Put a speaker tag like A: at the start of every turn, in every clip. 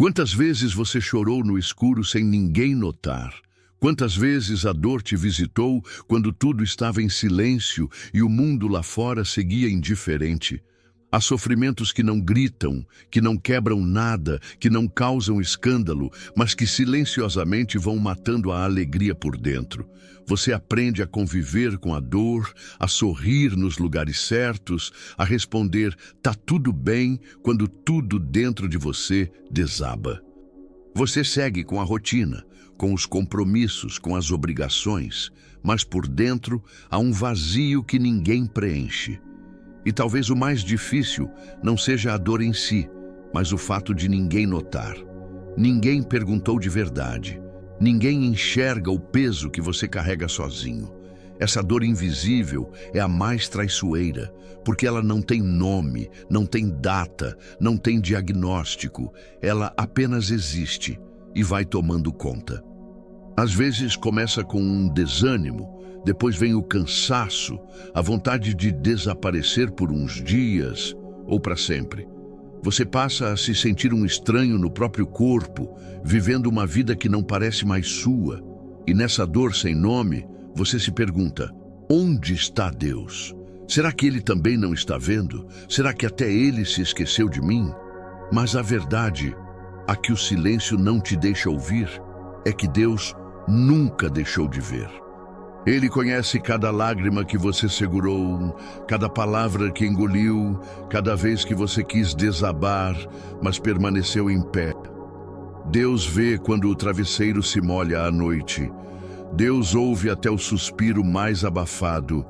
A: Quantas vezes você chorou no escuro sem ninguém notar? Quantas vezes a dor te visitou quando tudo estava em silêncio e o mundo lá fora seguia indiferente? Há sofrimentos que não gritam, que não quebram nada, que não causam escândalo, mas que silenciosamente vão matando a alegria por dentro. Você aprende a conviver com a dor, a sorrir nos lugares certos, a responder "tá tudo bem" quando tudo dentro de você desaba. Você segue com a rotina, com os compromissos, com as obrigações, mas por dentro há um vazio que ninguém preenche. E talvez o mais difícil não seja a dor em si, mas o fato de ninguém notar. Ninguém perguntou de verdade. Ninguém enxerga o peso que você carrega sozinho. Essa dor invisível é a mais traiçoeira, porque ela não tem nome, não tem data, não tem diagnóstico. Ela apenas existe e vai tomando conta. Às vezes começa com um desânimo, depois vem o cansaço, a vontade de desaparecer por uns dias ou para sempre. Você passa a se sentir um estranho no próprio corpo, vivendo uma vida que não parece mais sua. E nessa dor sem nome, você se pergunta: onde está Deus? Será que Ele também não está vendo? Será que até Ele se esqueceu de mim? Mas a verdade, a que o silêncio não te deixa ouvir, é que Deus nunca deixou de ver. Ele conhece cada lágrima que você segurou, cada palavra que engoliu, cada vez que você quis desabar, mas permaneceu em pé. Deus vê quando o travesseiro se molha à noite. Deus ouve até o suspiro mais abafado.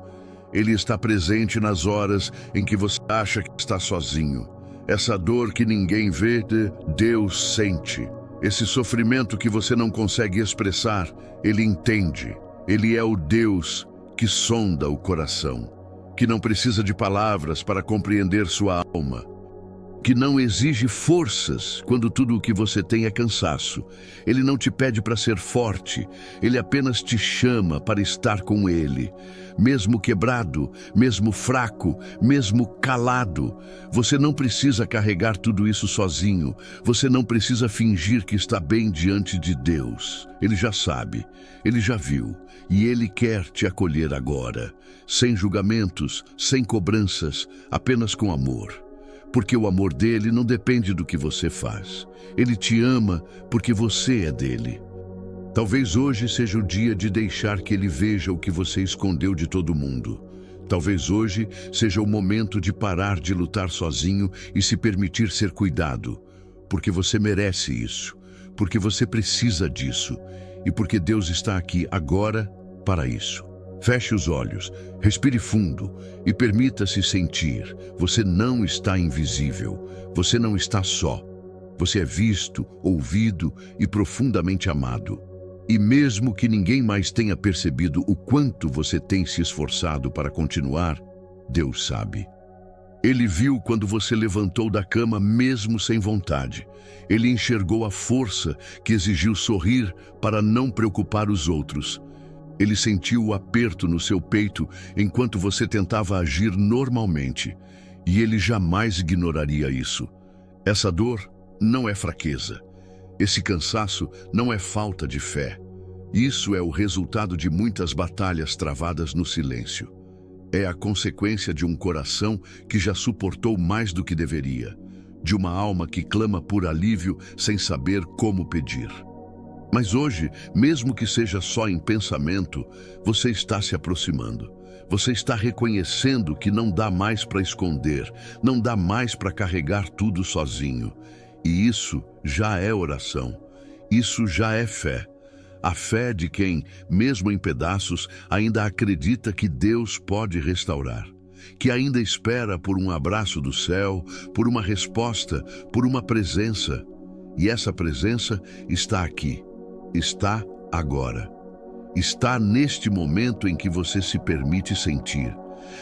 A: Ele está presente nas horas em que você acha que está sozinho. Essa dor que ninguém vê, Deus sente. Esse sofrimento que você não consegue expressar, Ele entende. Ele é o Deus que sonda o coração, que não precisa de palavras para compreender sua alma, que não exige forças quando tudo o que você tem é cansaço. Ele não te pede para ser forte, Ele apenas te chama para estar com Ele. Mesmo quebrado, mesmo fraco, mesmo calado, você não precisa carregar tudo isso sozinho. Você não precisa fingir que está bem diante de Deus. Ele já sabe, Ele já viu, e Ele quer te acolher agora, sem julgamentos, sem cobranças, apenas com amor. Porque o amor dele não depende do que você faz. Ele te ama porque você é dele. Talvez hoje seja o dia de deixar que ele veja o que você escondeu de todo mundo. Talvez hoje seja o momento de parar de lutar sozinho e se permitir ser cuidado. Porque você merece isso. Porque você precisa disso. E porque Deus está aqui agora para isso. Feche os olhos, respire fundo e permita-se sentir. Você não está invisível, você não está só. Você é visto, ouvido e profundamente amado. E mesmo que ninguém mais tenha percebido o quanto você tem se esforçado para continuar, Deus sabe. Ele viu quando você levantou da cama mesmo sem vontade. Ele enxergou a força que exigiu sorrir para não preocupar os outros. Ele sentiu o aperto no seu peito enquanto você tentava agir normalmente, e ele jamais ignoraria isso. Essa dor não é fraqueza. Esse cansaço não é falta de fé. Isso é o resultado de muitas batalhas travadas no silêncio. É a consequência de um coração que já suportou mais do que deveria, de uma alma que clama por alívio sem saber como pedir. Mas hoje, mesmo que seja só em pensamento, você está se aproximando. Você está reconhecendo que não dá mais para esconder, não dá mais para carregar tudo sozinho. E isso já é oração. Isso já é fé. A fé de quem, mesmo em pedaços, ainda acredita que Deus pode restaurar. Que ainda espera por um abraço do céu, por uma resposta, por uma presença. E essa presença está aqui. Está agora. Está neste momento em que você se permite sentir.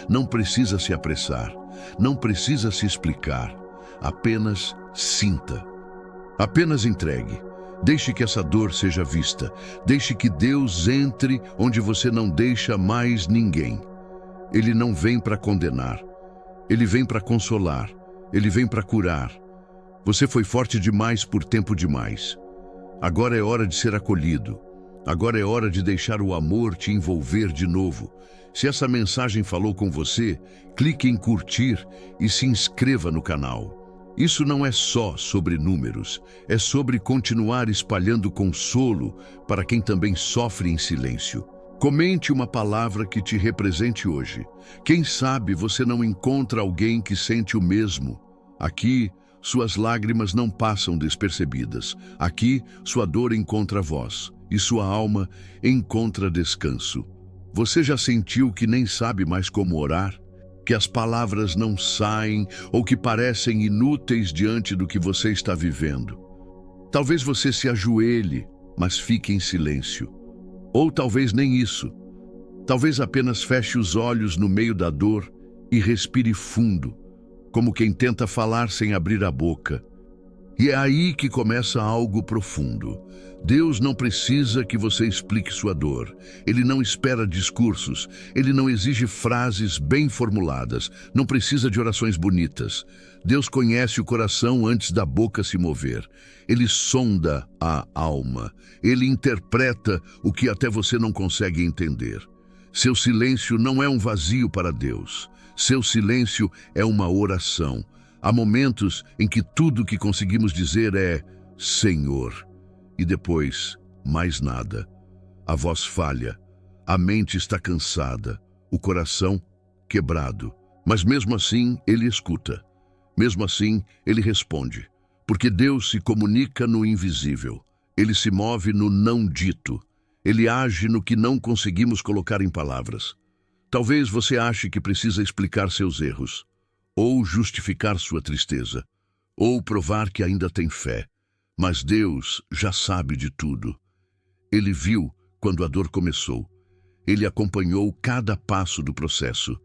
A: Não precisa se apressar. Não precisa se explicar. Apenas sinta. Apenas entregue. Deixe que essa dor seja vista. Deixe que Deus entre onde você não deixa mais ninguém. Ele não vem para condenar. Ele vem para consolar. Ele vem para curar. Você foi forte demais por tempo demais. Agora é hora de ser acolhido. Agora é hora de deixar o amor te envolver de novo. Se essa mensagem falou com você, clique em curtir e se inscreva no canal. Isso não é só sobre números, é sobre continuar espalhando consolo para quem também sofre em silêncio. Comente uma palavra que te represente hoje. Quem sabe você não encontra alguém que sente o mesmo. Aqui, suas lágrimas não passam despercebidas. Aqui, sua dor encontra voz e sua alma encontra descanso. Você já sentiu que nem sabe mais como orar? Que as palavras não saem ou que parecem inúteis diante do que você está vivendo? Talvez você se ajoelhe, mas fique em silêncio. Ou talvez nem isso. Talvez apenas feche os olhos no meio da dor e respire fundo, como quem tenta falar sem abrir a boca. E é aí que começa algo profundo. Deus não precisa que você explique sua dor. Ele não espera discursos. Ele não exige frases bem formuladas. Não precisa de orações bonitas. Deus conhece o coração antes da boca se mover. Ele sonda a alma. Ele interpreta o que até você não consegue entender. Seu silêncio não é um vazio para Deus. Seu silêncio é uma oração. Há momentos em que tudo o que conseguimos dizer é Senhor. E depois, mais nada. A voz falha, a mente está cansada, o coração quebrado. Mas mesmo assim, Ele escuta. Mesmo assim, Ele responde. Porque Deus se comunica no invisível. Ele se move no não dito. Ele age no que não conseguimos colocar em palavras. Talvez você ache que precisa explicar seus erros, ou justificar sua tristeza, ou provar que ainda tem fé. Mas Deus já sabe de tudo. Ele viu quando a dor começou. Ele acompanhou cada passo do processo.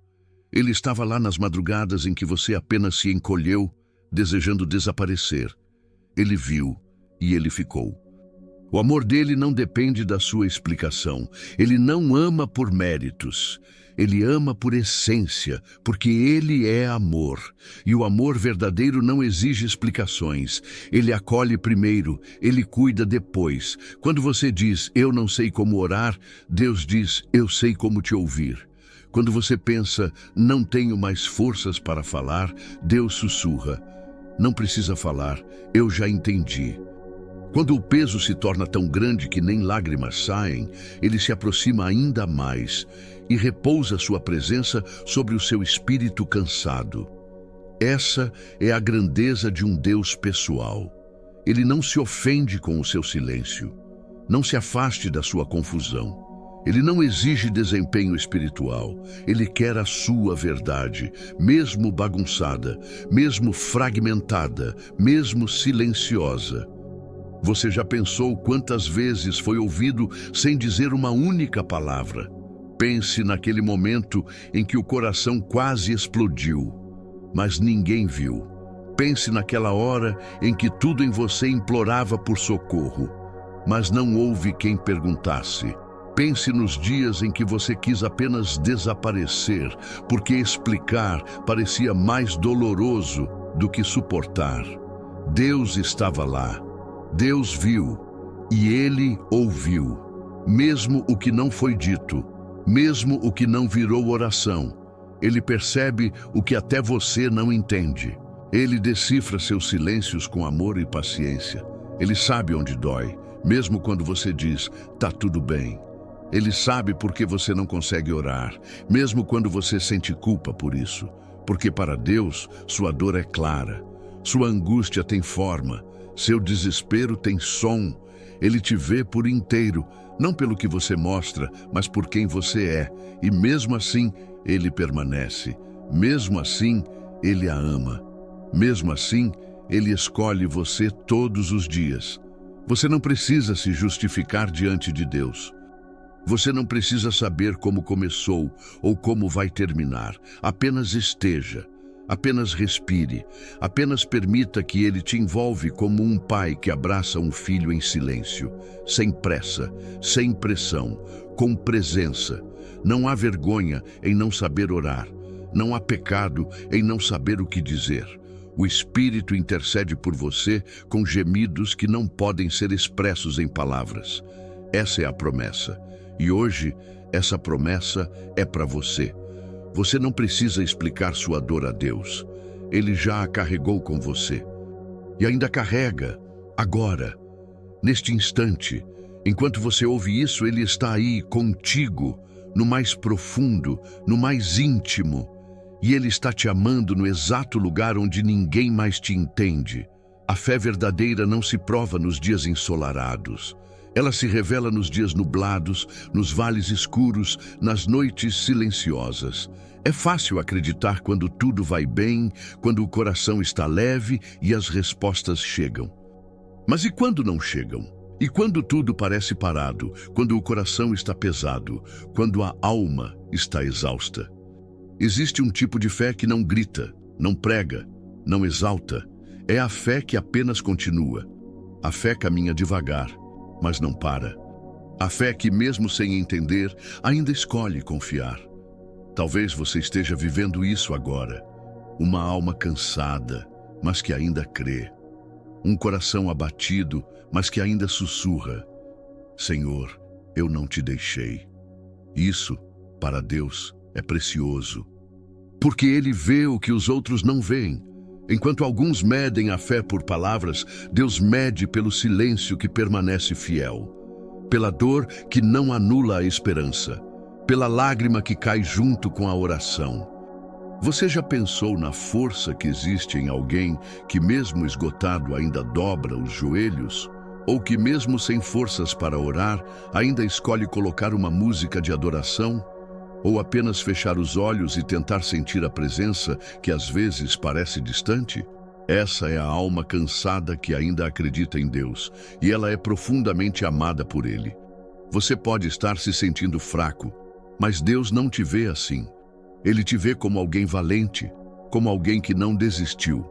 A: Ele estava lá nas madrugadas em que você apenas se encolheu, desejando desaparecer. Ele viu e ele ficou. O amor dele não depende da sua explicação. Ele não ama por méritos. Ele ama por essência, porque Ele é amor. E o amor verdadeiro não exige explicações. Ele acolhe primeiro, Ele cuida depois. Quando você diz, eu não sei como orar, Deus diz, eu sei como te ouvir. Quando você pensa, não tenho mais forças para falar, Deus sussurra, não precisa falar, eu já entendi. Quando o peso se torna tão grande que nem lágrimas saem, Ele se aproxima ainda mais e repousa sua presença sobre o seu espírito cansado. Essa é a grandeza de um Deus pessoal. Ele não se ofende com o seu silêncio. Não se afaste da sua confusão. Ele não exige desempenho espiritual. Ele quer a sua verdade, mesmo bagunçada, mesmo fragmentada, mesmo silenciosa. Você já pensou quantas vezes foi ouvido sem dizer uma única palavra? Pense naquele momento em que o coração quase explodiu, mas ninguém viu. Pense naquela hora em que tudo em você implorava por socorro, mas não houve quem perguntasse. Pense nos dias em que você quis apenas desaparecer, porque explicar parecia mais doloroso do que suportar. Deus estava lá. Deus viu e Ele ouviu, mesmo o que não foi dito, mesmo o que não virou oração. Ele percebe o que até você não entende. Ele decifra seus silêncios com amor e paciência. Ele sabe onde dói, mesmo quando você diz, tá tudo bem. Ele sabe por que você não consegue orar, mesmo quando você sente culpa por isso. Porque para Deus, sua dor é clara, sua angústia tem forma, seu desespero tem som. Ele te vê por inteiro, não pelo que você mostra, mas por quem você é. E mesmo assim, Ele permanece. Mesmo assim, Ele a ama. Mesmo assim, Ele escolhe você todos os dias. Você não precisa se justificar diante de Deus. Você não precisa saber como começou ou como vai terminar. Apenas esteja. Apenas respire, apenas permita que Ele te envolve como um pai que abraça um filho em silêncio, sem pressa, sem pressão, com presença. Não há vergonha em não saber orar, não há pecado em não saber o que dizer. O Espírito intercede por você com gemidos que não podem ser expressos em palavras. Essa é a promessa. E hoje, essa promessa é para você. Você não precisa explicar sua dor a Deus. Ele já a carregou com você. E ainda carrega, agora, neste instante. Enquanto você ouve isso, Ele está aí contigo, no mais profundo, no mais íntimo. E Ele está te amando no exato lugar onde ninguém mais te entende. A fé verdadeira não se prova nos dias ensolarados. Ela se revela nos dias nublados, nos vales escuros, nas noites silenciosas. É fácil acreditar quando tudo vai bem, quando o coração está leve e as respostas chegam. Mas e quando não chegam? E quando tudo parece parado, quando o coração está pesado, quando a alma está exausta? Existe um tipo de fé que não grita, não prega, não exalta. É a fé que apenas continua. A fé caminha devagar, mas não para. A fé que, mesmo sem entender, ainda escolhe confiar. Talvez você esteja vivendo isso agora. Uma alma cansada, mas que ainda crê. Um coração abatido, mas que ainda sussurra: Senhor, eu não te deixei. Isso, para Deus, é precioso. Porque Ele vê o que os outros não veem. Enquanto alguns medem a fé por palavras, Deus mede pelo silêncio que permanece fiel, pela dor que não anula a esperança, pela lágrima que cai junto com a oração. Você já pensou na força que existe em alguém que, mesmo esgotado, ainda dobra os joelhos? Ou que, mesmo sem forças para orar, ainda escolhe colocar uma música de adoração? Ou apenas fechar os olhos e tentar sentir a presença que às vezes parece distante? Essa é a alma cansada que ainda acredita em Deus, e ela é profundamente amada por Ele. Você pode estar se sentindo fraco, mas Deus não te vê assim. Ele te vê como alguém valente, como alguém que não desistiu,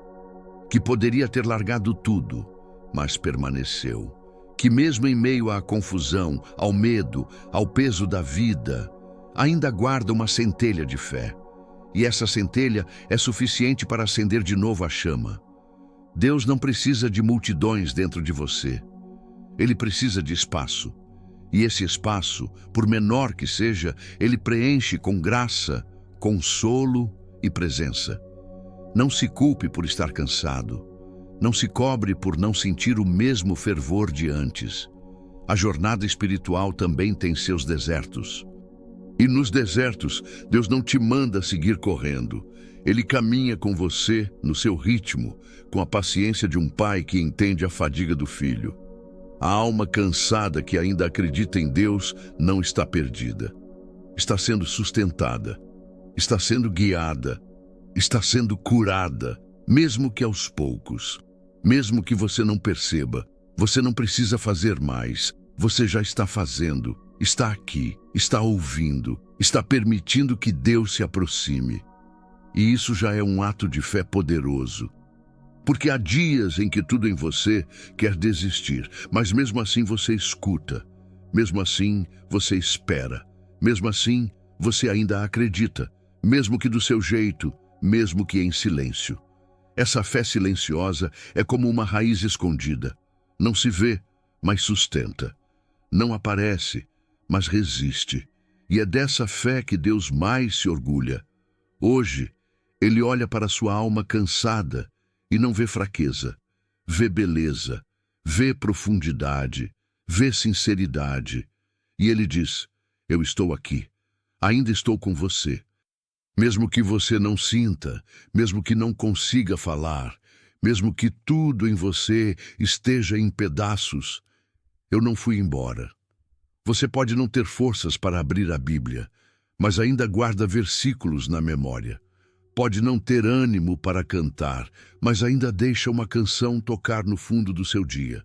A: que poderia ter largado tudo, mas permaneceu. Que mesmo em meio à confusão, ao medo, ao peso da vida, ainda guarda uma centelha de fé. E essa centelha é suficiente para acender de novo a chama. Deus não precisa de multidões dentro de você. Ele precisa de espaço. E esse espaço, por menor que seja, Ele preenche com graça, consolo e presença. Não se culpe por estar cansado. Não se cobre por não sentir o mesmo fervor de antes. A jornada espiritual também tem seus desertos. E nos desertos, Deus não te manda seguir correndo. Ele caminha com você no seu ritmo, com a paciência de um pai que entende a fadiga do filho. A alma cansada que ainda acredita em Deus não está perdida. Está sendo sustentada, está sendo guiada, está sendo curada, mesmo que aos poucos. Mesmo que você não perceba, você não precisa fazer mais. Você já está fazendo. Está aqui, está ouvindo, está permitindo que Deus se aproxime. E isso já é um ato de fé poderoso. Porque há dias em que tudo em você quer desistir, mas mesmo assim você escuta. Mesmo assim você espera. Mesmo assim você ainda acredita. Mesmo que do seu jeito, mesmo que em silêncio. Essa fé silenciosa é como uma raiz escondida. Não se vê, mas sustenta. Não aparece, mas resiste. E é dessa fé que Deus mais se orgulha. Hoje, Ele olha para sua alma cansada e não vê fraqueza. Vê beleza, vê profundidade, vê sinceridade. E Ele diz: eu estou aqui, ainda estou com você. Mesmo que você não sinta, mesmo que não consiga falar, mesmo que tudo em você esteja em pedaços, eu não fui embora. Você pode não ter forças para abrir a Bíblia, mas ainda guarda versículos na memória. Pode não ter ânimo para cantar, mas ainda deixa uma canção tocar no fundo do seu dia.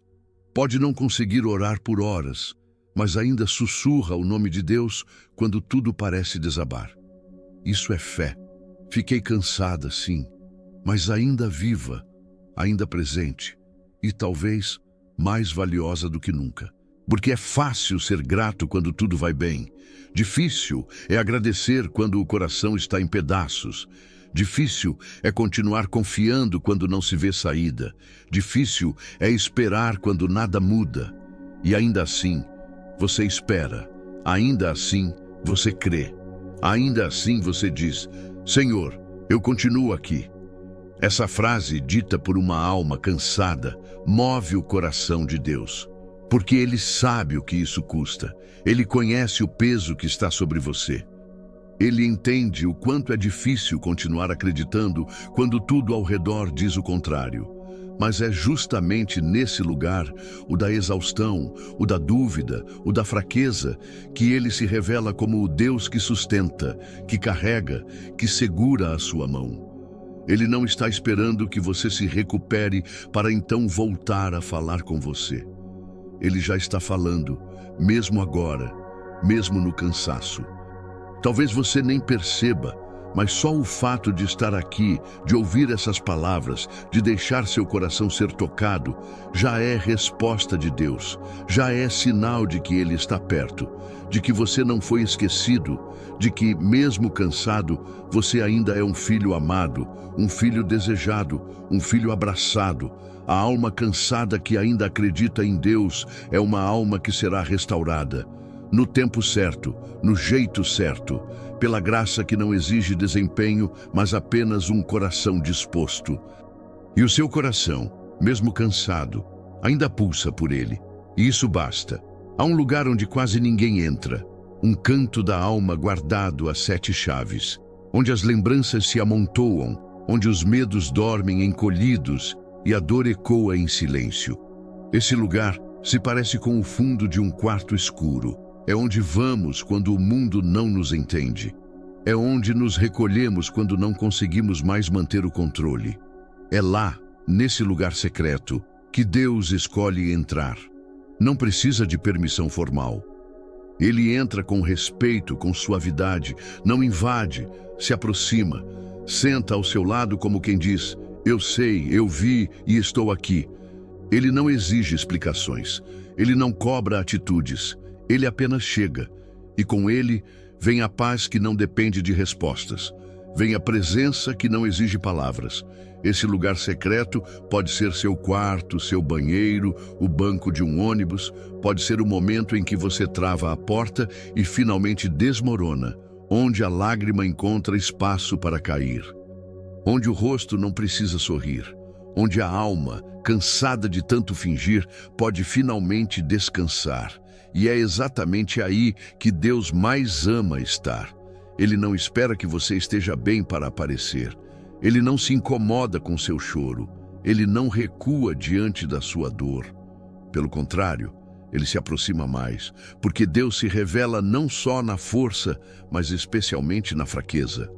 A: Pode não conseguir orar por horas, mas ainda sussurra o nome de Deus quando tudo parece desabar. Isso é fé. Fiquei cansada, sim, mas ainda viva, ainda presente e talvez mais valiosa do que nunca. Porque é fácil ser grato quando tudo vai bem. Difícil é agradecer quando o coração está em pedaços. Difícil é continuar confiando quando não se vê saída. Difícil é esperar quando nada muda. E ainda assim, você espera. Ainda assim, você crê. Ainda assim, você diz: Senhor, eu continuo aqui. Essa frase, dita por uma alma cansada, move o coração de Deus. Porque Ele sabe o que isso custa. Ele conhece o peso que está sobre você. Ele entende o quanto é difícil continuar acreditando quando tudo ao redor diz o contrário. Mas é justamente nesse lugar, o da exaustão, o da dúvida, o da fraqueza, que Ele se revela como o Deus que sustenta, que carrega, que segura a sua mão. Ele não está esperando que você se recupere para então voltar a falar com você. Ele já está falando, mesmo agora, mesmo no cansaço. Talvez você nem perceba, mas só o fato de estar aqui, de ouvir essas palavras, de deixar seu coração ser tocado, já é resposta de Deus, já é sinal de que Ele está perto, de que você não foi esquecido, de que, mesmo cansado, você ainda é um filho amado, um filho desejado, um filho abraçado. A alma cansada que ainda acredita em Deus é uma alma que será restaurada. No tempo certo, no jeito certo, pela graça que não exige desempenho, mas apenas um coração disposto. E o seu coração, mesmo cansado, ainda pulsa por Ele. E isso basta. Há um lugar onde quase ninguém entra, um canto da alma guardado a 7 chaves, onde as lembranças se amontoam, onde os medos dormem encolhidos e a dor ecoa em silêncio. Esse lugar se parece com o fundo de um quarto escuro. É onde vamos quando o mundo não nos entende. É onde nos recolhemos quando não conseguimos mais manter o controle. É lá, nesse lugar secreto, que Deus escolhe entrar. Não precisa de permissão formal. Ele entra com respeito, com suavidade, não invade, se aproxima, senta ao seu lado como quem diz: eu sei, eu vi e estou aqui. Ele não exige explicações, ele não cobra atitudes. Ele apenas chega, e com ele vem a paz que não depende de respostas. Vem a presença que não exige palavras. Esse lugar secreto pode ser seu quarto, seu banheiro, o banco de um ônibus, pode ser o momento em que você trava a porta e finalmente desmorona, onde a lágrima encontra espaço para cair. Onde o rosto não precisa sorrir. Onde a alma, cansada de tanto fingir, pode finalmente descansar. E é exatamente aí que Deus mais ama estar. Ele não espera que você esteja bem para aparecer. Ele não se incomoda com seu choro. Ele não recua diante da sua dor. Pelo contrário, ele se aproxima mais, porque Deus se revela não só na força, mas especialmente na fraqueza.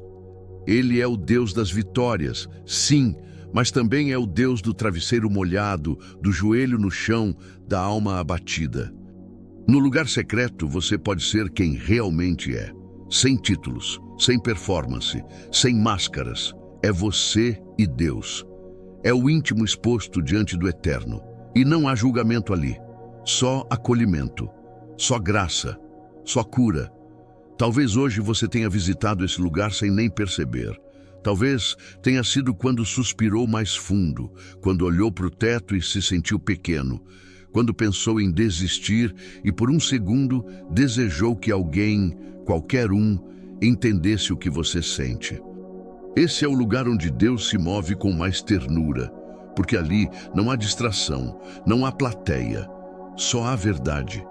A: Ele é o Deus das vitórias, sim, mas também é o Deus do travesseiro molhado, do joelho no chão, da alma abatida. No lugar secreto, você pode ser quem realmente é, sem títulos, sem performance, sem máscaras. É você e Deus. É o íntimo exposto diante do eterno. E não há julgamento ali. Só acolhimento, só graça, só cura. Talvez hoje você tenha visitado esse lugar sem nem perceber. Talvez tenha sido quando suspirou mais fundo, quando olhou para o teto e se sentiu pequeno, quando pensou em desistir e por um segundo desejou que alguém, qualquer um, entendesse o que você sente. Esse é o lugar onde Deus se move com mais ternura, porque ali não há distração, não há plateia, só há verdade.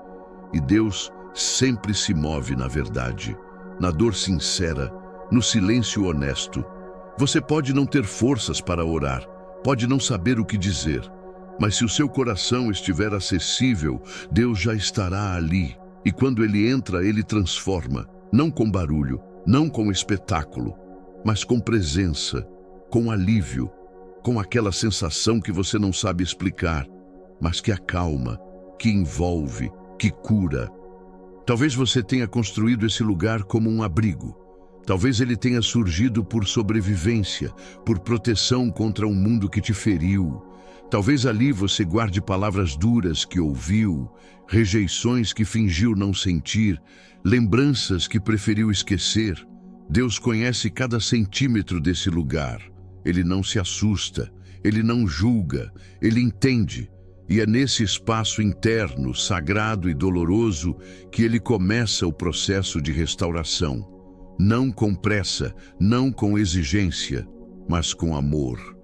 A: E Deus sempre se move na verdade, na dor sincera, no silêncio honesto. Você pode não ter forças para orar, pode não saber o que dizer, mas se o seu coração estiver acessível, Deus já estará ali. E quando Ele entra, Ele transforma, não com barulho, não com espetáculo, mas com presença, com alívio, com aquela sensação que você não sabe explicar, mas que acalma, que envolve, que cura. Talvez você tenha construído esse lugar como um abrigo. Talvez ele tenha surgido por sobrevivência, por proteção contra um mundo que te feriu. Talvez ali você guarde palavras duras que ouviu, rejeições que fingiu não sentir, lembranças que preferiu esquecer. Deus conhece cada centímetro desse lugar. Ele não se assusta, ele não julga, ele entende. E é nesse espaço interno, sagrado e doloroso, que ele começa o processo de restauração. Não com pressa, não com exigência, mas com amor.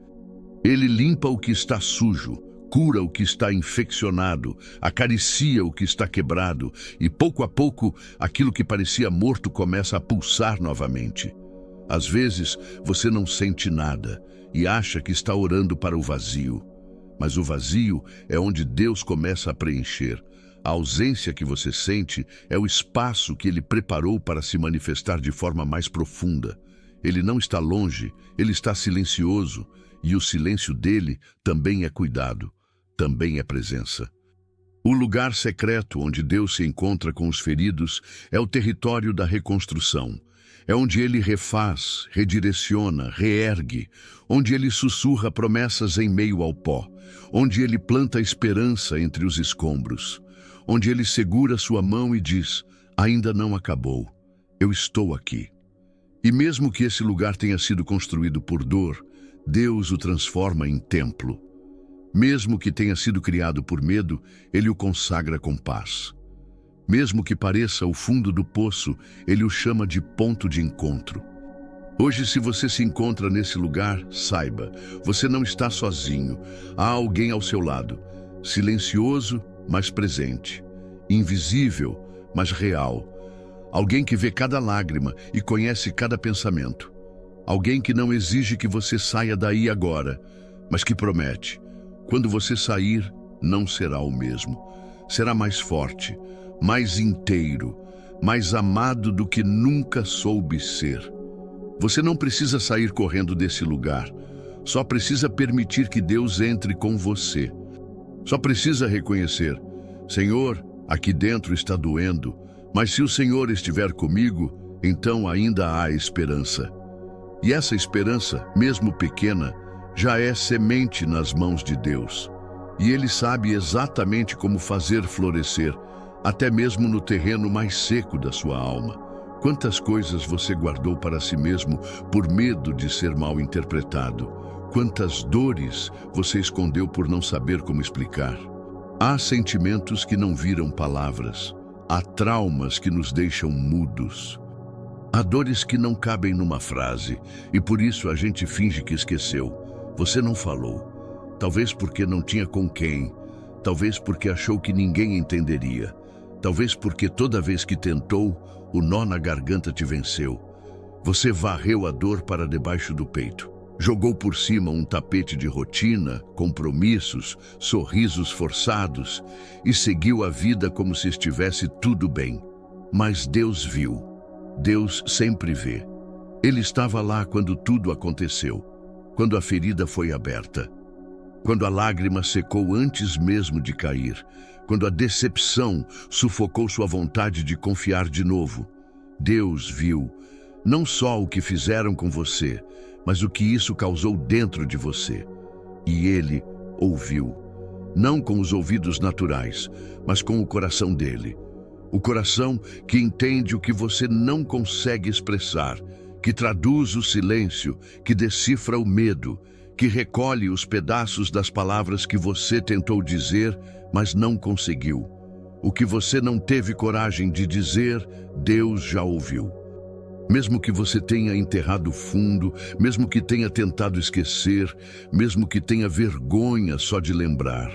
A: Ele limpa o que está sujo, cura o que está infeccionado, acaricia o que está quebrado e, pouco a pouco, aquilo que parecia morto começa a pulsar novamente. Às vezes, você não sente nada e acha que está orando para o vazio. Mas o vazio é onde Deus começa a preencher. A ausência que você sente é o espaço que Ele preparou para se manifestar de forma mais profunda. Ele não está longe, Ele está silencioso, e o silêncio dele também é cuidado, também é presença. O lugar secreto onde Deus se encontra com os feridos é o território da reconstrução. É onde Ele refaz, redireciona, reergue, onde Ele sussurra promessas em meio ao pó, onde Ele planta esperança entre os escombros, onde Ele segura sua mão e diz: ainda não acabou, eu estou aqui. E mesmo que esse lugar tenha sido construído por dor, Deus o transforma em templo. Mesmo que tenha sido criado por medo, Ele o consagra com paz. Mesmo que pareça o fundo do poço, Ele o chama de ponto de encontro. Hoje, se você se encontra nesse lugar, saiba, você não está sozinho. Há alguém ao seu lado, silencioso, mas presente, invisível, mas real. Alguém que vê cada lágrima e conhece cada pensamento. Alguém que não exige que você saia daí agora, mas que promete: quando você sair, não será o mesmo. Será mais forte, mais inteiro, mais amado do que nunca soube ser. Você não precisa sair correndo desse lugar. Só precisa permitir que Deus entre com você. Só precisa reconhecer: Senhor, aqui dentro está doendo, mas se o Senhor estiver comigo, então ainda há esperança. E essa esperança, mesmo pequena, já é semente nas mãos de Deus. E Ele sabe exatamente como fazer florescer, até mesmo no terreno mais seco da sua alma. Quantas coisas você guardou para si mesmo por medo de ser mal interpretado? Quantas dores você escondeu por não saber como explicar? Há sentimentos que não viram palavras. Há traumas que nos deixam mudos. Há dores que não cabem numa frase, e por isso a gente finge que esqueceu. Você não falou. Talvez porque não tinha com quem. Talvez porque achou que ninguém entenderia. Talvez porque toda vez que tentou, o nó na garganta te venceu. Você varreu a dor para debaixo do peito. Jogou por cima um tapete de rotina, compromissos, sorrisos forçados e seguiu a vida como se estivesse tudo bem. Mas Deus viu. Deus sempre vê. Ele estava lá quando tudo aconteceu, quando a ferida foi aberta, quando a lágrima secou antes mesmo de cair, quando a decepção sufocou sua vontade de confiar de novo. Deus viu não só o que fizeram com você, mas o que isso causou dentro de você. E Ele ouviu, não com os ouvidos naturais, mas com o coração dele. O coração que entende o que você não consegue expressar, que traduz o silêncio, que decifra o medo, que recolhe os pedaços das palavras que você tentou dizer, mas não conseguiu. O que você não teve coragem de dizer, Deus já ouviu. Mesmo que você tenha enterrado fundo, mesmo que tenha tentado esquecer, mesmo que tenha vergonha só de lembrar,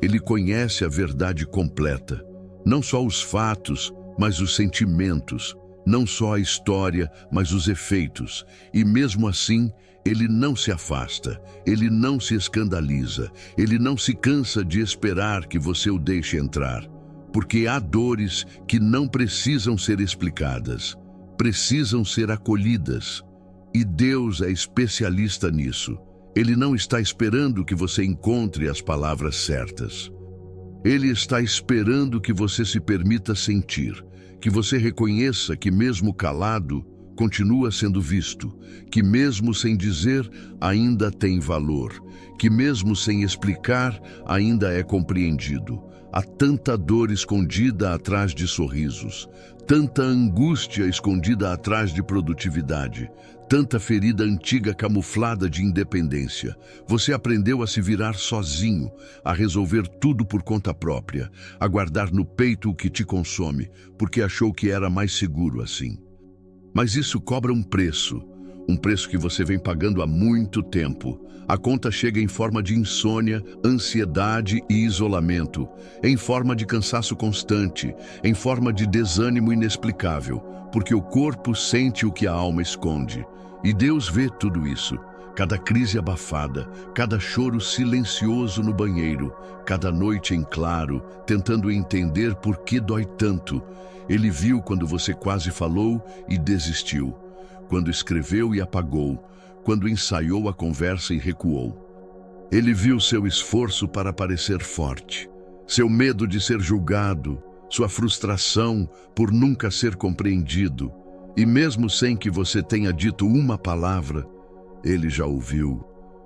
A: Ele conhece a verdade completa. Não só os fatos, mas os sentimentos. Não só a história, mas os efeitos. E mesmo assim, Ele não se afasta, Ele não se escandaliza, Ele não se cansa de esperar que você o deixe entrar. Porque há dores que não precisam ser explicadas, precisam ser acolhidas. E Deus é especialista nisso. Ele não está esperando que você encontre as palavras certas. Ele está esperando que você se permita sentir, que você reconheça que mesmo calado, continua sendo visto, que mesmo sem dizer, ainda tem valor, que mesmo sem explicar, ainda é compreendido. Há tanta dor escondida atrás de sorrisos, tanta angústia escondida atrás de produtividade, tanta ferida antiga camuflada de independência. Você aprendeu a se virar sozinho, a resolver tudo por conta própria, a guardar no peito o que te consome, porque achou que era mais seguro assim. Mas isso cobra um preço que você vem pagando há muito tempo. A conta chega em forma de insônia, ansiedade e isolamento, em forma de cansaço constante, em forma de desânimo inexplicável, porque o corpo sente o que a alma esconde. E Deus vê tudo isso, cada crise abafada, cada choro silencioso no banheiro, cada noite em claro, tentando entender por que dói tanto. Ele viu quando você quase falou e desistiu, quando escreveu e apagou, quando ensaiou a conversa e recuou. Ele viu seu esforço para parecer forte, seu medo de ser julgado, sua frustração por nunca ser compreendido. E mesmo sem que você tenha dito uma palavra, ele já ouviu.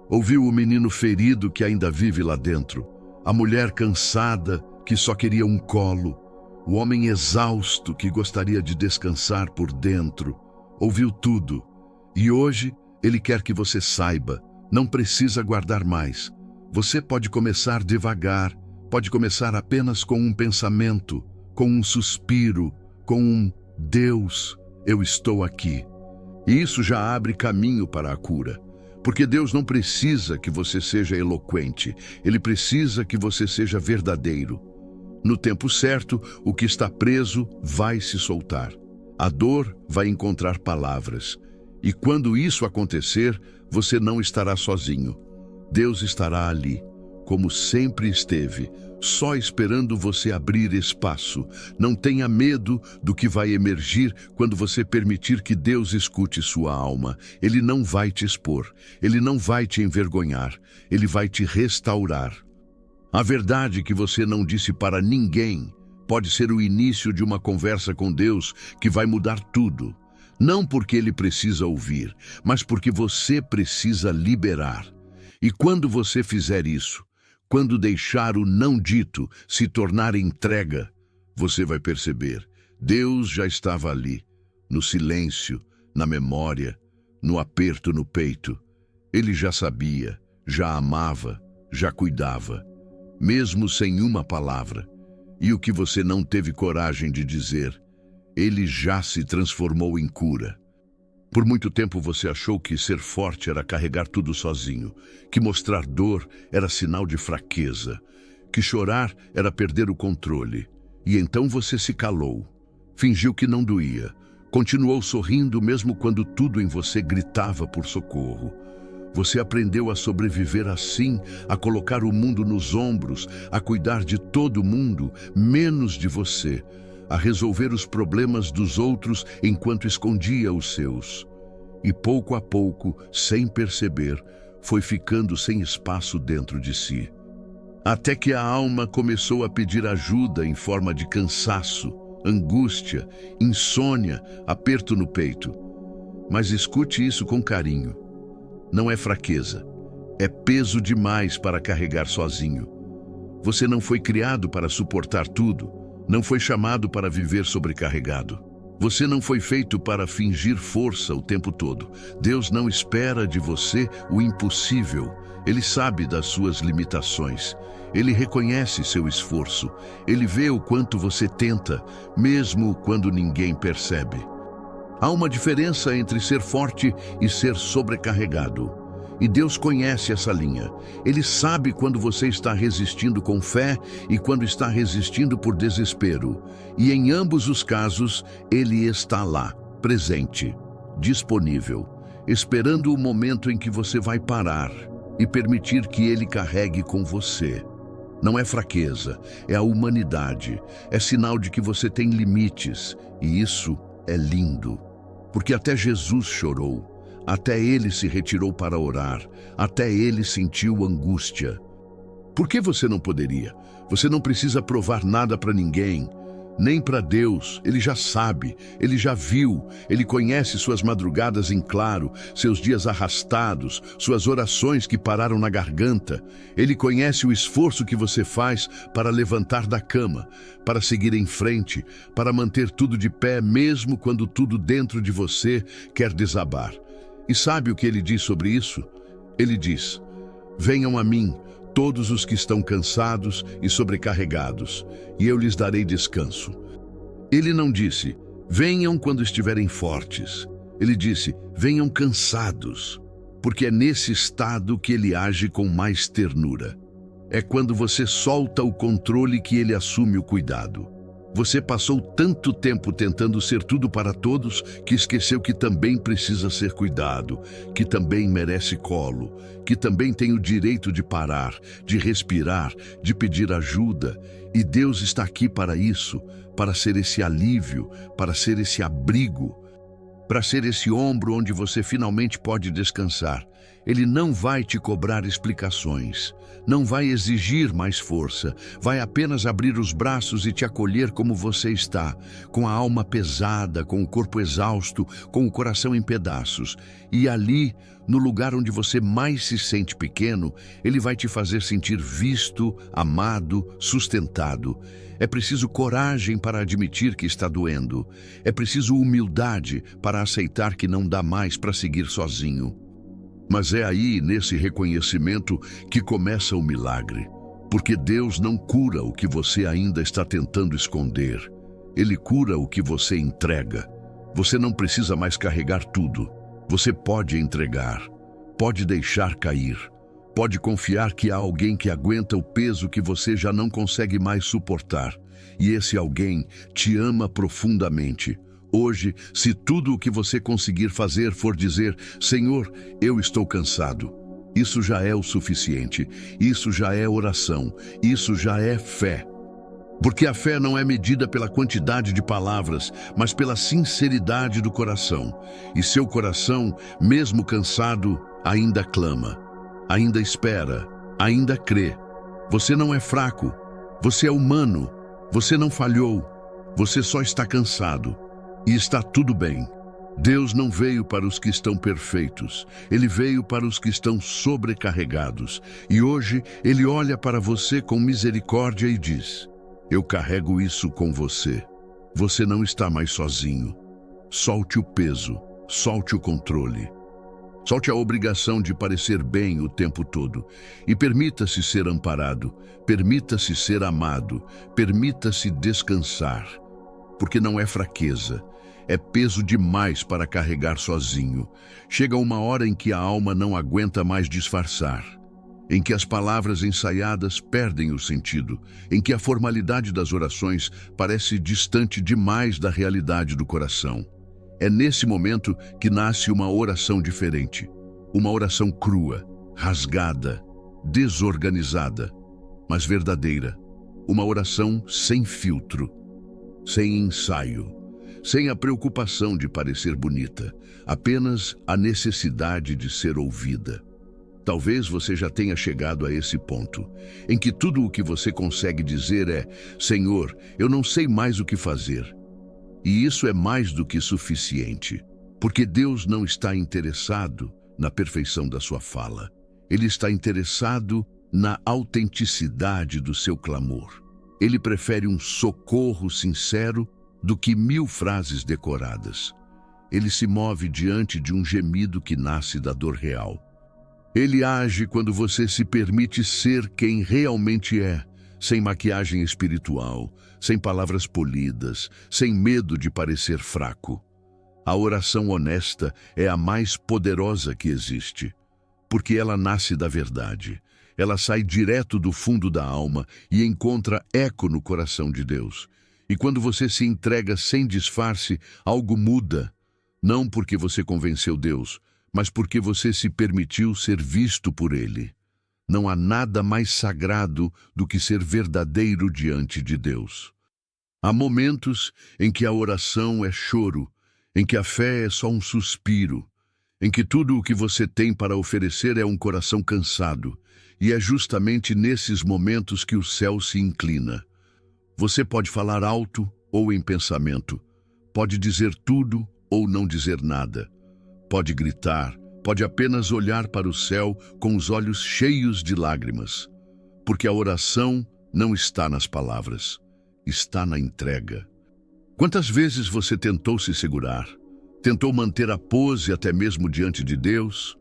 A: Ouviu o menino ferido que ainda vive lá dentro, a mulher cansada que só queria um colo, o homem exausto que gostaria de descansar por dentro. Ouviu tudo. E hoje ele quer que você saiba, não precisa guardar mais. Você pode começar devagar, pode começar apenas com um pensamento, com um suspiro, com um Deus, eu estou aqui. E isso já abre caminho para a cura. Porque Deus não precisa que você seja eloquente, Ele precisa que você seja verdadeiro. No tempo certo, o que está preso vai se soltar. A dor vai encontrar palavras. E quando isso acontecer, você não estará sozinho. Deus estará ali, como sempre esteve, só esperando você abrir espaço. Não tenha medo do que vai emergir quando você permitir que Deus escute sua alma. Ele não vai te expor, Ele não vai te envergonhar, Ele vai te restaurar. A verdade que você não disse para ninguém pode ser o início de uma conversa com Deus que vai mudar tudo. Não porque Ele precisa ouvir, mas porque você precisa liberar. E quando você fizer isso, quando deixar o não dito se tornar entrega, você vai perceber, Deus já estava ali, no silêncio, na memória, no aperto no peito. Ele já sabia, já amava, já cuidava, mesmo sem uma palavra. E o que você não teve coragem de dizer, Ele já se transformou em cura. Por muito tempo você achou que ser forte era carregar tudo sozinho, que mostrar dor era sinal de fraqueza, que chorar era perder o controle. E então você se calou, fingiu que não doía, continuou sorrindo mesmo quando tudo em você gritava por socorro. Você aprendeu a sobreviver assim, a colocar o mundo nos ombros, a cuidar de todo mundo, menos de você, a resolver os problemas dos outros enquanto escondia os seus. E pouco a pouco, sem perceber, foi ficando sem espaço dentro de si. Até que a alma começou a pedir ajuda em forma de cansaço, angústia, insônia, aperto no peito. Mas escute isso com carinho. Não é fraqueza, é peso demais para carregar sozinho. Você não foi criado para suportar tudo, não foi chamado para viver sobrecarregado. Você não foi feito para fingir força o tempo todo. Deus não espera de você o impossível. Ele sabe das suas limitações. Ele reconhece seu esforço. Ele vê o quanto você tenta, mesmo quando ninguém percebe. Há uma diferença entre ser forte e ser sobrecarregado. E Deus conhece essa linha. Ele sabe quando você está resistindo com fé e quando está resistindo por desespero. E em ambos os casos, Ele está lá, presente, disponível, esperando o momento em que você vai parar e permitir que Ele carregue com você. Não é fraqueza, é a humanidade. É sinal de que você tem limites. E isso é lindo. Porque até Jesus chorou. Até Ele se retirou para orar, até Ele sentiu angústia. Por que você não poderia? Você não precisa provar nada para ninguém. Nem para Deus. Ele já sabe, ele já viu, ele conhece suas madrugadas em claro, seus dias arrastados, suas orações que pararam na garganta. Ele conhece o esforço que você faz para levantar da cama, para seguir em frente, para manter tudo de pé, mesmo quando tudo dentro de você quer desabar. E sabe o que ele diz sobre isso? Ele diz: venham a mim, todos os que estão cansados e sobrecarregados, e eu lhes darei descanso. Ele não disse, venham quando estiverem fortes. Ele disse, venham cansados, porque é nesse estado que ele age com mais ternura. É quando você solta o controle que ele assume o cuidado. Você passou tanto tempo tentando ser tudo para todos que esqueceu que também precisa ser cuidado, que também merece colo, que também tem o direito de parar, de respirar, de pedir ajuda. E Deus está aqui para isso, para ser esse alívio, para ser esse abrigo, para ser esse ombro onde você finalmente pode descansar. Ele não vai te cobrar explicações, não vai exigir mais força, vai apenas abrir os braços e te acolher como você está, com a alma pesada, com o corpo exausto, com o coração em pedaços. E ali, no lugar onde você mais se sente pequeno, ele vai te fazer sentir visto, amado, sustentado. É preciso coragem para admitir que está doendo. É preciso humildade para aceitar que não dá mais para seguir sozinho. Mas é aí, nesse reconhecimento, que começa o milagre. Porque Deus não cura o que você ainda está tentando esconder. Ele cura o que você entrega. Você não precisa mais carregar tudo. Você pode entregar, pode deixar cair, pode confiar que há alguém que aguenta o peso que você já não consegue mais suportar. E esse alguém te ama profundamente. Hoje, se tudo o que você conseguir fazer for dizer, Senhor, eu estou cansado, isso já é o suficiente, isso já é oração, isso já é fé. Porque a fé não é medida pela quantidade de palavras, mas pela sinceridade do coração. E seu coração, mesmo cansado, ainda clama, ainda espera, ainda crê. Você não é fraco, você é humano, você não falhou, você só está cansado. E está tudo bem. Deus não veio para os que estão perfeitos. Ele veio para os que estão sobrecarregados. E hoje Ele olha para você com misericórdia e diz, eu carrego isso com você. Você não está mais sozinho. Solte o peso, solte o controle. Solte a obrigação de parecer bem o tempo todo. E permita-se ser amparado, permita-se ser amado, permita-se descansar. Porque não é fraqueza. É peso demais para carregar sozinho. Chega uma hora em que a alma não aguenta mais disfarçar, em que as palavras ensaiadas perdem o sentido, em que a formalidade das orações parece distante demais da realidade do coração. É nesse momento que nasce uma oração diferente, uma oração crua, rasgada, desorganizada, mas verdadeira, uma oração sem filtro, sem ensaio, sem a preocupação de parecer bonita, apenas a necessidade de ser ouvida. Talvez você já tenha chegado a esse ponto, em que tudo o que você consegue dizer é, Senhor, eu não sei mais o que fazer. E isso é mais do que suficiente, porque Deus não está interessado na perfeição da sua fala. Ele está interessado na autenticidade do seu clamor. Ele prefere um socorro sincero do que 1000 frases decoradas. Ele se move diante de um gemido que nasce da dor real. Ele age quando você se permite ser quem realmente é, sem maquiagem espiritual, sem palavras polidas, sem medo de parecer fraco. A oração honesta é a mais poderosa que existe, porque ela nasce da verdade. Ela sai direto do fundo da alma e encontra eco no coração de Deus. E quando você se entrega sem disfarce, algo muda. Não porque você convenceu Deus, mas porque você se permitiu ser visto por Ele. Não há nada mais sagrado do que ser verdadeiro diante de Deus. Há momentos em que a oração é choro, em que a fé é só um suspiro, em que tudo o que você tem para oferecer é um coração cansado. E é justamente nesses momentos que o céu se inclina. Você pode falar alto ou em pensamento. Pode dizer tudo ou não dizer nada. Pode gritar, pode apenas olhar para o céu com os olhos cheios de lágrimas. Porque a oração não está nas palavras, está na entrega. Quantas vezes você tentou se segurar? Tentou manter a pose até mesmo diante de Deus?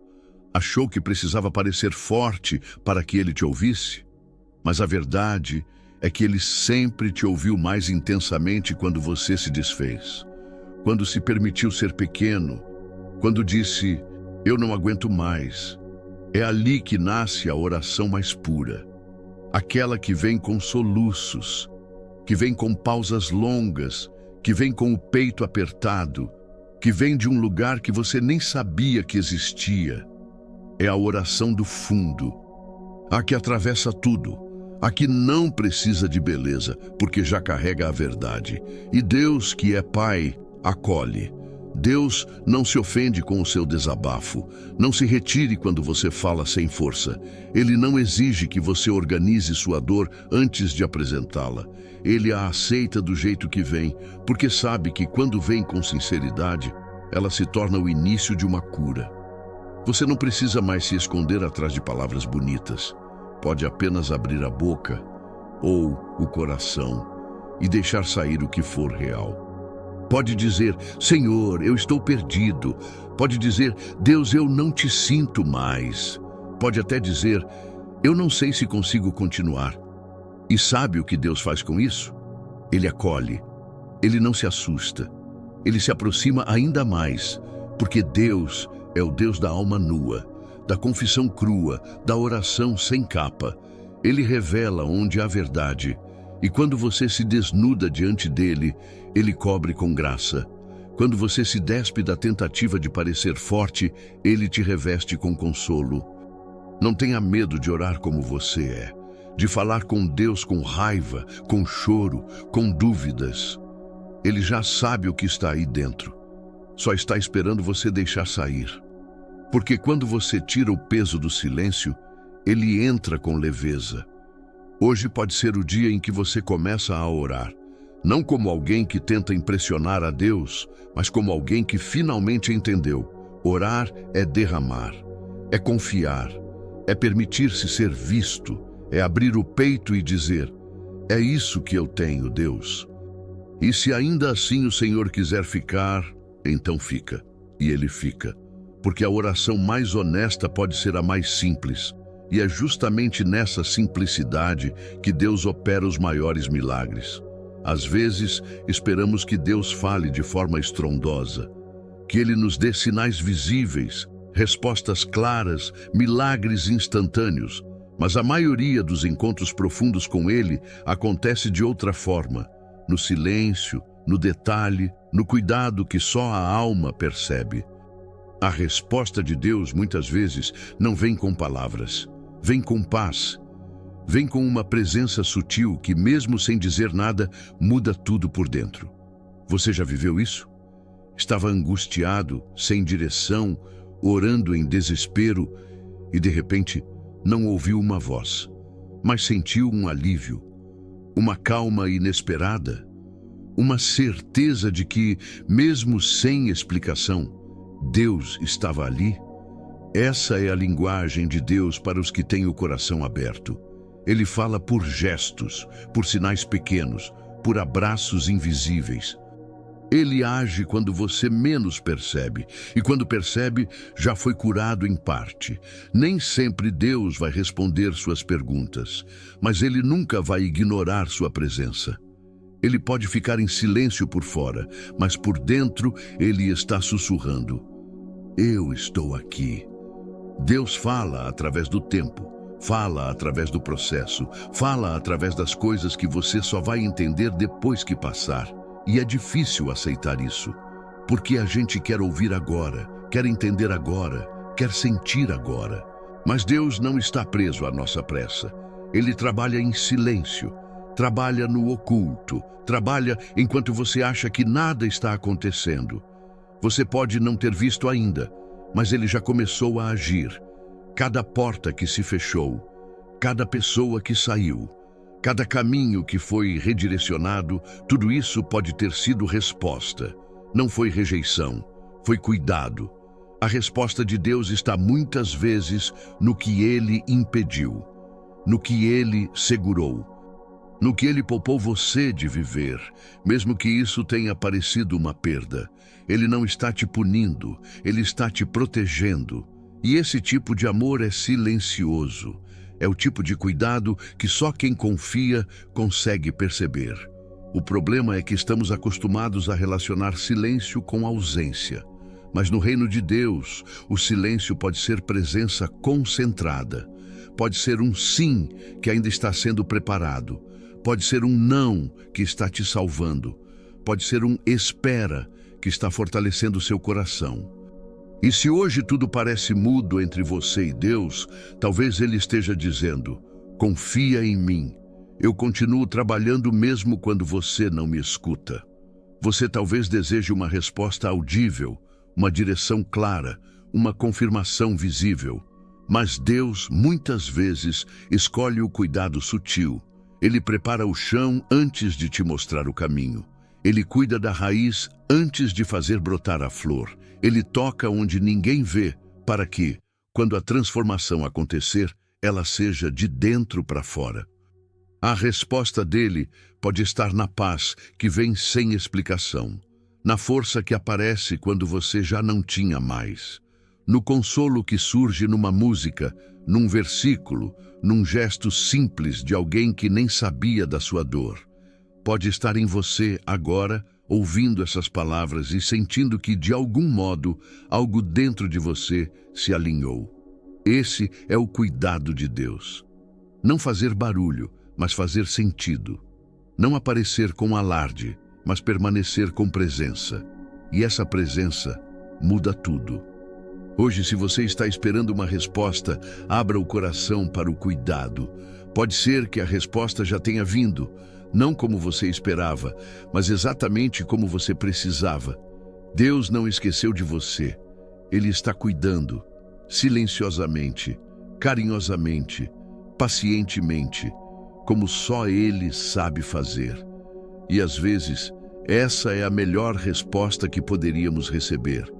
A: Achou que precisava parecer forte para que Ele te ouvisse? Mas a verdade é que Ele sempre te ouviu mais intensamente quando você se desfez. Quando se permitiu ser pequeno, quando disse, eu não aguento mais. É ali que nasce a oração mais pura. Aquela que vem com soluços, que vem com pausas longas, que vem com o peito apertado, que vem de um lugar que você nem sabia que existia. É a oração do fundo, a que atravessa tudo, a que não precisa de beleza, porque já carrega a verdade. E Deus, que é Pai, acolhe. Deus não se ofende com o seu desabafo. Não se retire quando você fala sem força. Ele não exige que você organize sua dor antes de apresentá-la. Ele a aceita do jeito que vem, porque sabe que quando vem com sinceridade, ela se torna o início de uma cura. Você não precisa mais se esconder atrás de palavras bonitas. Pode apenas abrir a boca ou o coração e deixar sair o que for real. Pode dizer, Senhor, eu estou perdido. Pode dizer, Deus, eu não te sinto mais. Pode até dizer, eu não sei se consigo continuar. E sabe o que Deus faz com isso? Ele acolhe. Ele não se assusta. Ele se aproxima ainda mais, porque Deus é o Deus da alma nua, da confissão crua, da oração sem capa. Ele revela onde há verdade. E quando você se desnuda diante dele, ele cobre com graça. Quando você se despe da tentativa de parecer forte, ele te reveste com consolo. Não tenha medo de orar como você é, de falar com Deus com raiva, com choro, com dúvidas. Ele já sabe o que está aí dentro. Só está esperando você deixar sair. Porque quando você tira o peso do silêncio, ele entra com leveza. Hoje pode ser o dia em que você começa a orar, não como alguém que tenta impressionar a Deus, mas como alguém que finalmente entendeu. Orar é derramar, é confiar, é permitir-se ser visto, é abrir o peito e dizer, é isso que eu tenho, Deus. E se ainda assim o Senhor quiser ficar, então fica. E Ele fica. Porque a oração mais honesta pode ser a mais simples. E é justamente nessa simplicidade que Deus opera os maiores milagres. Às vezes, esperamos que Deus fale de forma estrondosa, que Ele nos dê sinais visíveis, respostas claras, milagres instantâneos. Mas a maioria dos encontros profundos com Ele acontece de outra forma, no silêncio, no detalhe, no cuidado que só a alma percebe. A resposta de Deus, muitas vezes, não vem com palavras. Vem com paz, vem com uma presença sutil que, mesmo sem dizer nada, muda tudo por dentro. Você já viveu isso? Estava angustiado, sem direção, orando em desespero e, de repente, não ouviu uma voz, mas sentiu um alívio, uma calma inesperada, uma certeza de que, mesmo sem explicação, Deus estava ali. Essa é a linguagem de Deus para os que têm o coração aberto. Ele fala por gestos, por sinais pequenos, por abraços invisíveis. Ele age quando você menos percebe, e quando percebe, já foi curado em parte. Nem sempre Deus vai responder suas perguntas, mas Ele nunca vai ignorar sua presença. Ele pode ficar em silêncio por fora, mas por dentro Ele está sussurrando. Eu estou aqui. Deus fala através do tempo, fala através do processo, fala através das coisas que você só vai entender depois que passar. E é difícil aceitar isso, porque a gente quer ouvir agora, quer entender agora, quer sentir agora. Mas Deus não está preso à nossa pressa. Ele trabalha em silêncio, trabalha no oculto, trabalha enquanto você acha que nada está acontecendo. Você pode não ter visto ainda, mas Ele já começou a agir. Cada porta que se fechou, cada pessoa que saiu, Cada caminho que foi redirecionado, tudo isso pode ter sido resposta. Não foi rejeição, foi cuidado. A resposta de Deus está muitas vezes no que Ele impediu, no que Ele segurou, no que Ele poupou você de viver, mesmo que isso tenha parecido uma perda. Ele não está te punindo, Ele está te protegendo. E esse tipo de amor é silencioso. É o tipo de cuidado que só quem confia consegue perceber. O problema é que estamos acostumados a relacionar silêncio com ausência. Mas no reino de Deus, o silêncio pode ser presença concentrada. Pode ser um sim que ainda está sendo preparado. Pode ser um não que está te salvando. Pode ser um espera que está fortalecendo seu coração. E se hoje tudo parece mudo entre você e Deus, talvez Ele esteja dizendo: confia em mim. Eu continuo trabalhando mesmo quando você não me escuta. Você talvez deseje uma resposta audível, uma direção clara, uma confirmação visível. Mas Deus, muitas vezes, escolhe o cuidado sutil. Ele prepara o chão antes de te mostrar o caminho. Ele cuida da raiz antes de fazer brotar a flor. Ele toca onde ninguém vê, para que, quando a transformação acontecer, ela seja de dentro para fora. A resposta dele pode estar na paz que vem sem explicação, na força que aparece quando você já não tinha mais, no consolo que surge numa música, num versículo, num gesto simples de alguém que nem sabia da sua dor. Pode estar em você agora, ouvindo essas palavras e sentindo que, de algum modo, algo dentro de você se alinhou. Esse é o cuidado de Deus. Não fazer barulho, mas fazer sentido. Não aparecer com alarde, mas permanecer com presença. E essa presença muda tudo. Hoje, se você está esperando uma resposta, abra o coração para o cuidado. Pode ser que a resposta já tenha vindo, não como você esperava, mas exatamente como você precisava. Deus não esqueceu de você. Ele está cuidando, silenciosamente, carinhosamente, pacientemente, como só Ele sabe fazer. E às vezes, essa é a melhor resposta que poderíamos receber.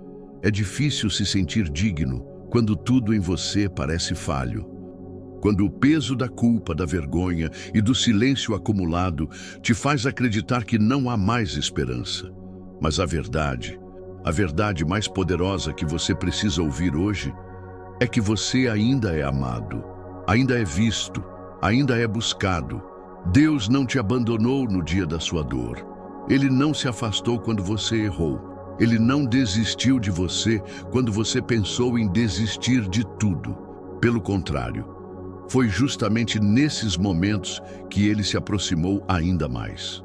A: É difícil se sentir digno quando tudo em você parece falho. Quando o peso da culpa, da vergonha e do silêncio acumulado te faz acreditar que não há mais esperança. Mas a verdade mais poderosa que você precisa ouvir hoje, é que você ainda é amado, ainda é visto, ainda é buscado. Deus não te abandonou no dia da sua dor. Ele não se afastou quando você errou. Ele não desistiu de você quando você pensou em desistir de tudo. Pelo contrário, foi justamente nesses momentos que Ele se aproximou ainda mais.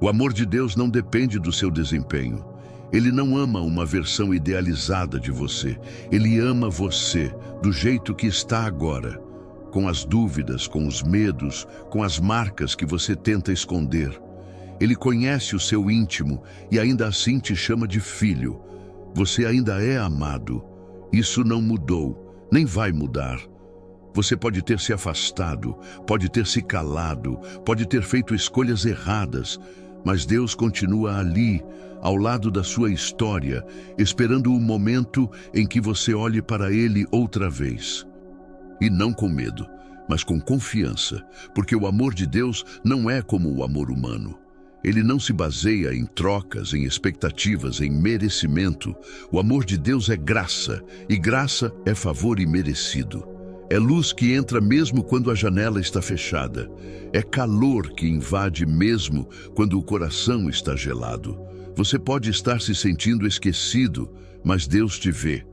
A: O amor de Deus não depende do seu desempenho. Ele não ama uma versão idealizada de você. Ele ama você do jeito que está agora, com as dúvidas, com os medos, com as marcas que você tenta esconder. Ele conhece o seu íntimo e ainda assim te chama de filho. Você ainda é amado. Isso não mudou, nem vai mudar. Você pode ter se afastado, pode ter se calado, pode ter feito escolhas erradas, mas Deus continua ali, ao lado da sua história, esperando o momento em que você olhe para Ele outra vez. E não com medo, mas com confiança, porque o amor de Deus não é como o amor humano. Ele não se baseia em trocas, em expectativas, em merecimento. O amor de Deus é graça, e graça é favor imerecido. É luz que entra mesmo quando a janela está fechada. É calor que invade mesmo quando o coração está gelado. Você pode estar se sentindo esquecido, mas Deus te vê.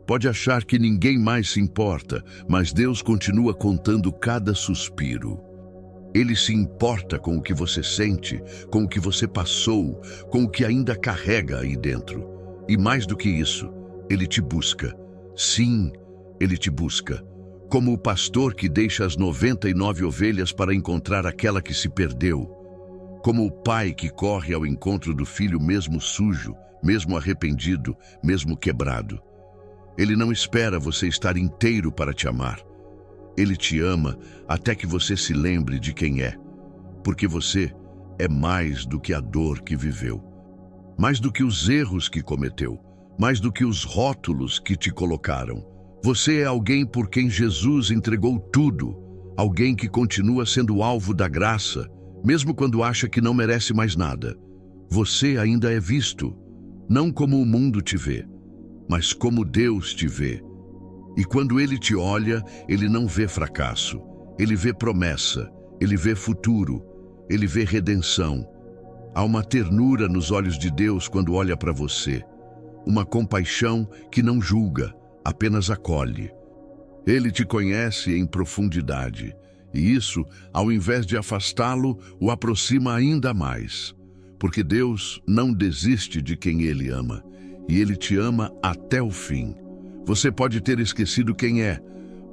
A: Pode achar que ninguém mais se importa, mas Deus continua contando cada suspiro. Ele se importa com o que você sente, com o que você passou, com o que ainda carrega aí dentro. E mais do que isso, Ele te busca. Sim, Ele te busca. Como o pastor que deixa as 99 ovelhas para encontrar aquela que se perdeu. Como o pai que corre ao encontro do filho mesmo sujo, mesmo arrependido, mesmo quebrado. Ele não espera você estar inteiro para te amar. Ele te ama até que você se lembre de quem é, porque você é mais do que a dor que viveu, mais do que os erros que cometeu, mais do que os rótulos que te colocaram. Você é alguém por quem Jesus entregou tudo, alguém que continua sendo alvo da graça, mesmo quando acha que não merece mais nada. Você ainda é visto, não como o mundo te vê, mas como Deus te vê. E quando Ele te olha, Ele não vê fracasso, Ele vê promessa, Ele vê futuro, Ele vê redenção. Há uma ternura nos olhos de Deus quando olha para você, uma compaixão que não julga, apenas acolhe. Ele te conhece em profundidade, e isso, ao invés de afastá-lo, o aproxima ainda mais. Porque Deus não desiste de quem Ele ama, e Ele te ama até o fim. Você pode ter esquecido quem é,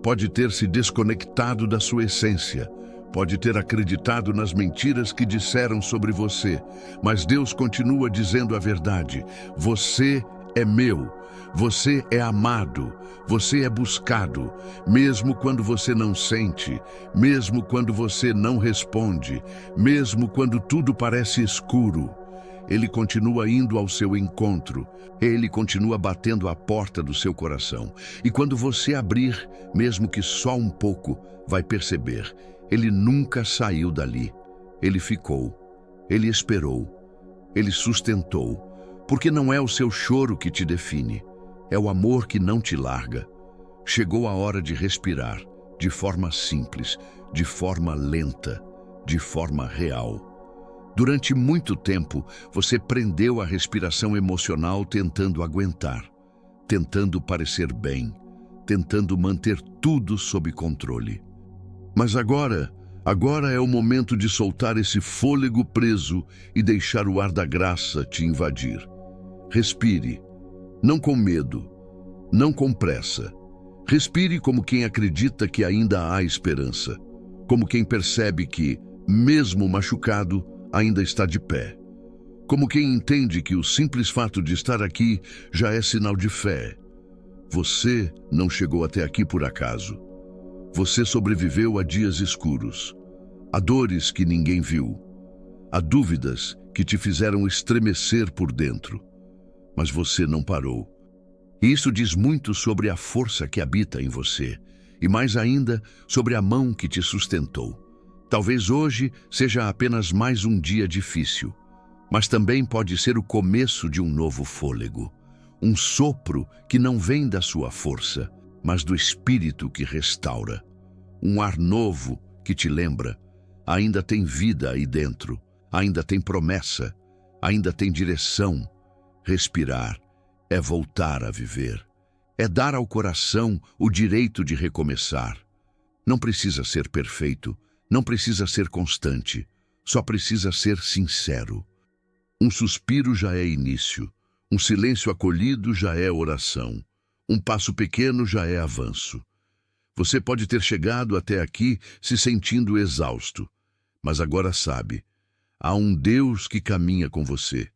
A: pode ter se desconectado da sua essência, pode ter acreditado nas mentiras que disseram sobre você, mas Deus continua dizendo a verdade. Você é meu, você é amado, você é buscado, mesmo quando você não sente, mesmo quando você não responde, mesmo quando tudo parece escuro. Ele continua indo ao seu encontro, Ele continua batendo a porta do seu coração. E quando você abrir, mesmo que só um pouco, vai perceber, Ele nunca saiu dali. Ele ficou, Ele esperou, Ele sustentou, porque não é o seu choro que te define, é o amor que não te larga. Chegou a hora de respirar, de forma simples, de forma lenta, de forma real. Durante muito tempo, você prendeu a respiração emocional tentando aguentar, tentando parecer bem, tentando manter tudo sob controle. Mas agora é o momento de soltar esse fôlego preso e deixar o ar da graça te invadir. Respire, não com medo, não com pressa. Respire como quem acredita que ainda há esperança, como quem percebe que, mesmo machucado, ainda está de pé. Como quem entende que o simples fato de estar aqui já é sinal de fé. Você não chegou até aqui por acaso. Você sobreviveu a dias escuros, a dores que ninguém viu, a dúvidas que te fizeram estremecer por dentro. Mas você não parou. E isso diz muito sobre a força que habita em você, e mais ainda, sobre a mão que te sustentou. Talvez hoje seja apenas mais um dia difícil, mas também pode ser o começo de um novo fôlego, um sopro que não vem da sua força, mas do Espírito que restaura, um ar novo que te lembra, ainda tem vida aí dentro, ainda tem promessa, ainda tem direção. Respirar é voltar a viver, é dar ao coração o direito de recomeçar. Não precisa ser perfeito, não precisa ser constante, só precisa ser sincero. Um suspiro já é início, um silêncio acolhido já é oração, um passo pequeno já é avanço. Você pode ter chegado até aqui se sentindo exausto, mas agora sabe, há um Deus que caminha com você,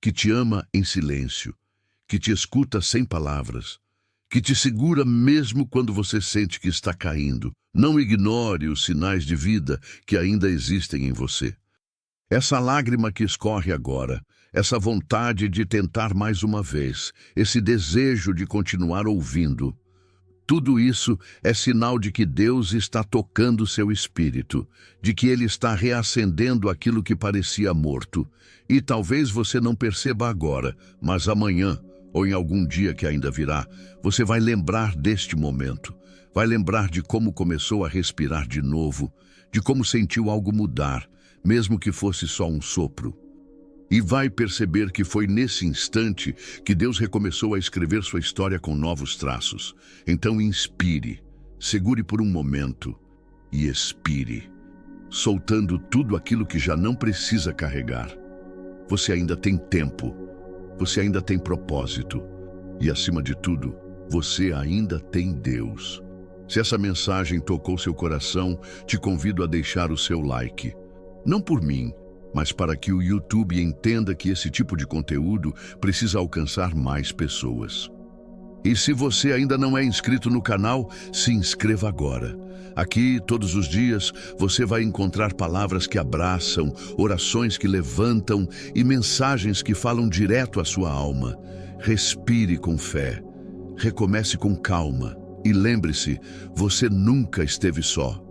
A: que te ama em silêncio, que te escuta sem palavras, que te segura mesmo quando você sente que está caindo. Não ignore os sinais de vida que ainda existem em você. Essa lágrima que escorre agora, essa vontade de tentar mais uma vez, esse desejo de continuar ouvindo, tudo isso é sinal de que Deus está tocando seu espírito, de que Ele está reacendendo aquilo que parecia morto. E talvez você não perceba agora, mas amanhã, ou em algum dia que ainda virá, você vai lembrar deste momento. Vai lembrar de como começou a respirar de novo, de como sentiu algo mudar, mesmo que fosse só um sopro. E vai perceber que foi nesse instante que Deus recomeçou a escrever sua história com novos traços. Então inspire, segure por um momento e expire, soltando tudo aquilo que já não precisa carregar. Você ainda tem tempo, você ainda tem propósito e, acima de tudo, você ainda tem Deus. Se essa mensagem tocou seu coração, te convido a deixar o seu like. Não por mim, mas para que o YouTube entenda que esse tipo de conteúdo precisa alcançar mais pessoas. E se você ainda não é inscrito no canal, se inscreva agora. Aqui, todos os dias, você vai encontrar palavras que abraçam, orações que levantam e mensagens que falam direto à sua alma. Respire com fé, recomece com calma e lembre-se, você nunca esteve só.